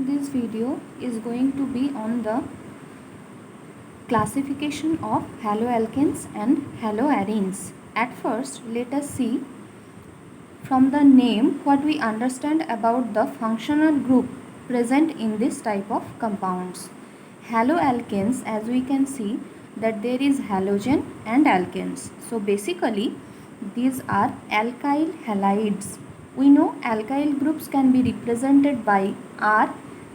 This video is going to be on the classification of haloalkanes and haloarenes. At first, let us see from the name what we understand about the functional group present in this type of compounds. Haloalkanes, as we can see that there is halogen and alkanes. So basically these are alkyl halides. We know alkyl groups can be represented by R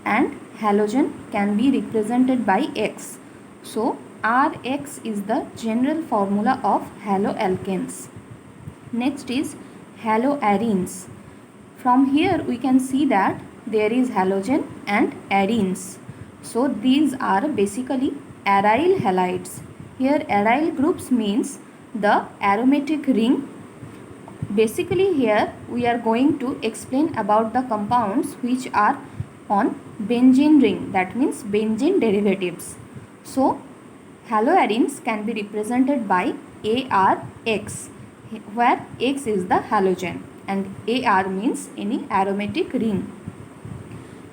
and halogen can be represented by X. So Rx is the general formula of haloalkanes. Next is haloarenes. From here we can see that there is halogen and arenes. So these are basically aryl halides. Here aryl groups means the aromatic ring. Basically here we are going to explain about the compounds which are on benzene ring, that means benzene derivatives. So haloarenes can be represented by ARX, where X is the halogen and AR means any aromatic ring.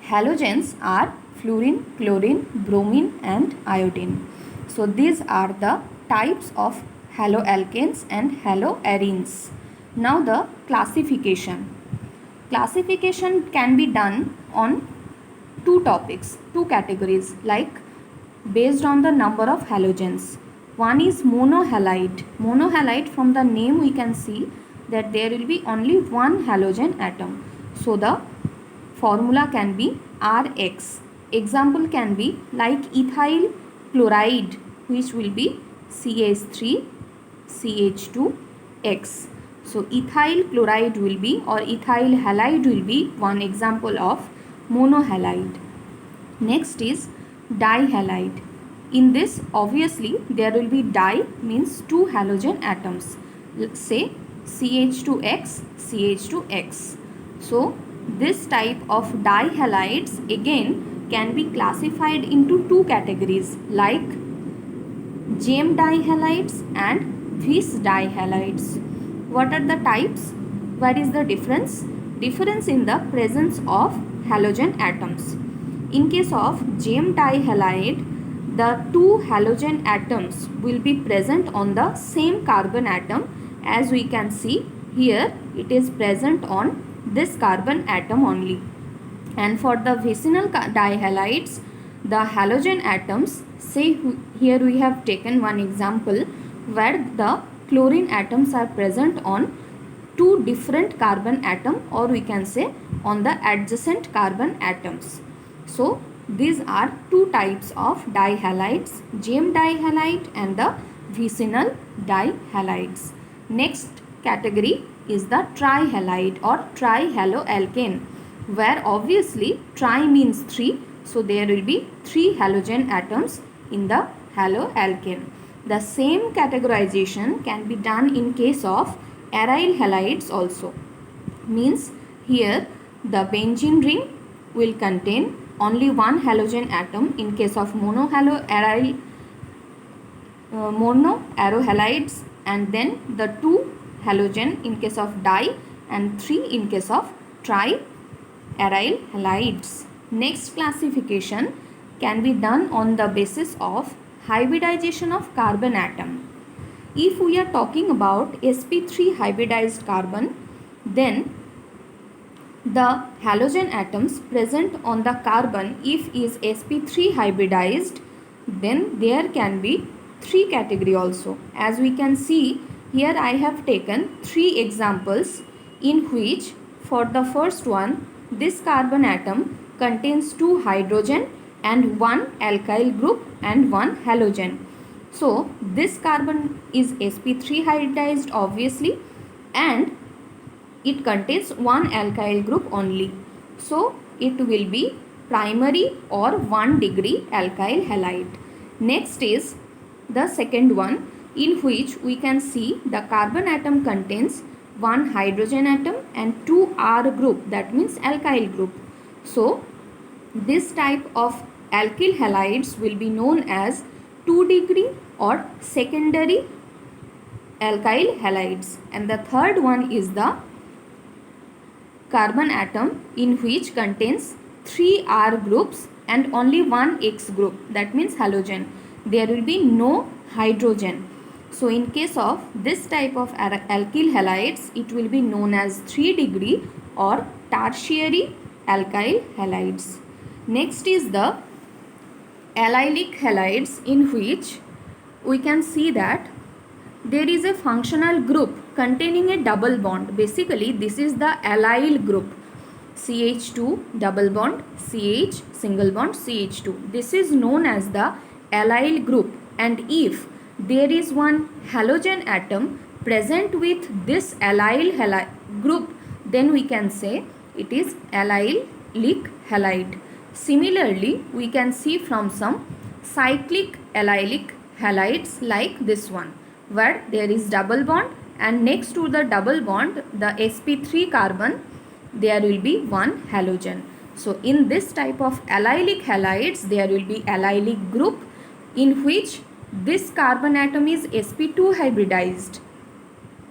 Halogens are fluorine, chlorine, bromine and iodine. So these are the types of haloalkanes and haloarenes. Now the classification. Classification can be done on two topics, two categories, like based on the number of halogens. One is monohalide. Monohalide, from the name we can see that there will be only one halogen atom. So the formula can be Rx. Example can be like ethyl chloride, which will be CH3 CH2X. So ethyl chloride will be, or ethyl halide will be one example of monohalide. Next is dihalide. In this obviously there will be di means two halogen atoms, say CH2X CH2X. So this type of dihalides again can be classified into two categories, like Gem dihalides and Vis dihalides. What are the types? What is the difference? Difference in the presence of halogen atoms. In case of Gem dihalide, the two halogen atoms will be present on the same carbon atom. As we can see here, it is present on this carbon atom only. And for the vicinal dihalides, the halogen atoms, say here we have taken one example where the chlorine atoms are present on two different carbon atom, or we can say on the adjacent carbon atoms. So these are two types of dihalides, Gem dihalide and the vicinal dihalides. Next category is the trihalide or trihaloalkane, where obviously tri means 3, so there will be 3 halogen atoms in the haloalkane. The same categorization can be done in case of aryl halides also. Means here the benzene ring will contain only one halogen atom in case of monohaloaryl monoarohalides, and then the 2 halogen in case of di and 3 in case of triaryl halides. Next classification can be done on the basis of hybridization of carbon atom. If we are talking about sp3 hybridized carbon, then the halogen atoms present on the carbon, if is sp3 hybridized, then there can be 3 category also. As we can see here, I have taken 3 examples in which for the first one, this carbon atom contains 2 hydrogen and 1 alkyl group and 1 halogen. So this carbon is sp3 hybridized obviously, and it contains 1 alkyl group only. So it will be primary or 1 degree alkyl halide. Next is the second one, in which we can see the carbon atom contains 1 hydrogen atom and 2 R group, that means alkyl group. So this type of alkyl halides will be known as 2 degree or secondary alkyl halides. And the third one is the carbon atom in which contains 3 R groups and only one X group, that means halogen. There will be no hydrogen. So in case of this type of alkyl halides, it will be known as 3 degree or tertiary alkyl halides. Next is the allylic halides, in which we can see that there is a functional group containing a double bond. Basically, this is the allyl group. CH2 double bond, CH single bond, CH2. This is known as the allyl group, and if there is one halogen atom present with this allyl group, then we can say it is allylic halide. Similarly, we can see from some cyclic allylic halides like this one, where there is double bond and next to the double bond, the sp3 carbon, there will be one halogen. So in this type of allylic halides, there will be allylic group in which this carbon atom is sp2 hybridized,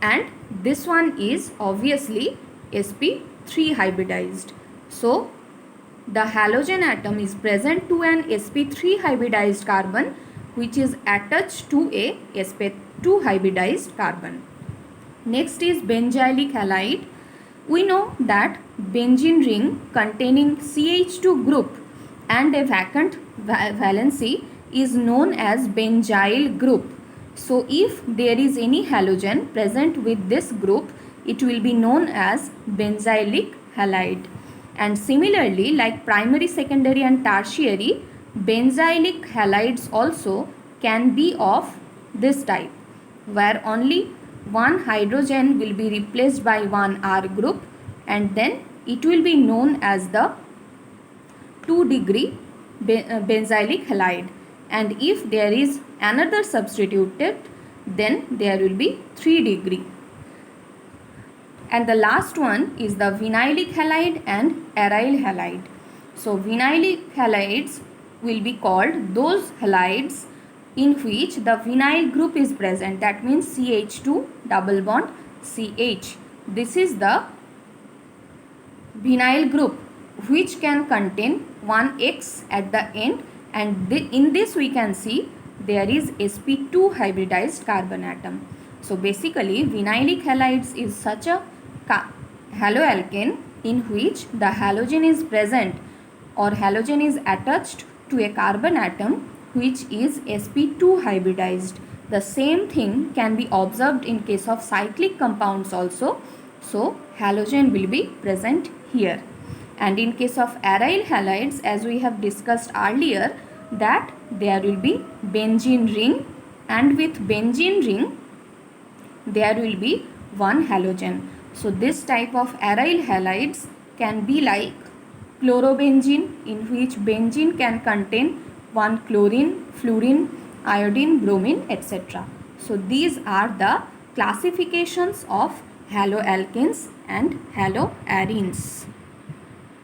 and this one is obviously sp3 hybridized. So the halogen atom is present to an sp3 hybridized carbon which is attached to a sp2 hybridized carbon. Next is benzylic halide. We know that benzene ring containing CH2 group and a vacant valency is known as benzyl group. So if there is any halogen present with this group, it will be known as benzylic halide. And similarly, like primary, secondary and tertiary, benzylic halides also can be of this type, where only one hydrogen will be replaced by one R group, and then it will be known as the 2 degree benzylic halide. And if there is another substituted, then there will be 3 degree. And the last one is the vinylic halide and aryl halide. So vinylic halides will be called those halides in which the vinyl group is present, that means CH2 double bond CH. This is the vinyl group which can contain one X at the end, and in this we can see there is sp2 hybridized carbon atom. So basically vinylic halides is such a haloalkane in which the halogen is present or halogen is attached to a carbon atom which is sp2 hybridized. The same thing can be observed in case of cyclic compounds also. So halogen will be present here. And in case of aryl halides, as we have discussed earlier, that there will be benzene ring, and with benzene ring there will be one halogen. So this type of aryl halides can be like chlorobenzene, in which benzene can contain one chlorine, fluorine, iodine, bromine, etc. So these are the classifications of haloalkanes and haloarenes.